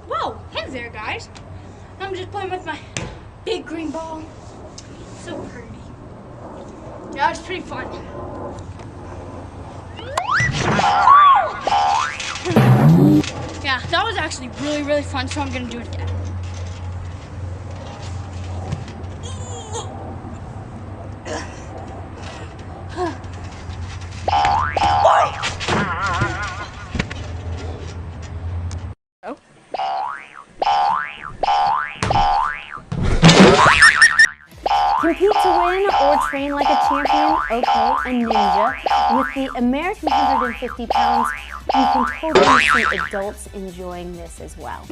Whoa, hey there guys. I'm just playing with my big green ball. So pretty. Yeah, it's pretty fun. Yeah, that was actually really fun, so I'm gonna do it again. Compete to win or train like a champion, okay, a ninja. With the American 150 pounds, you can totally see adults enjoying this as well.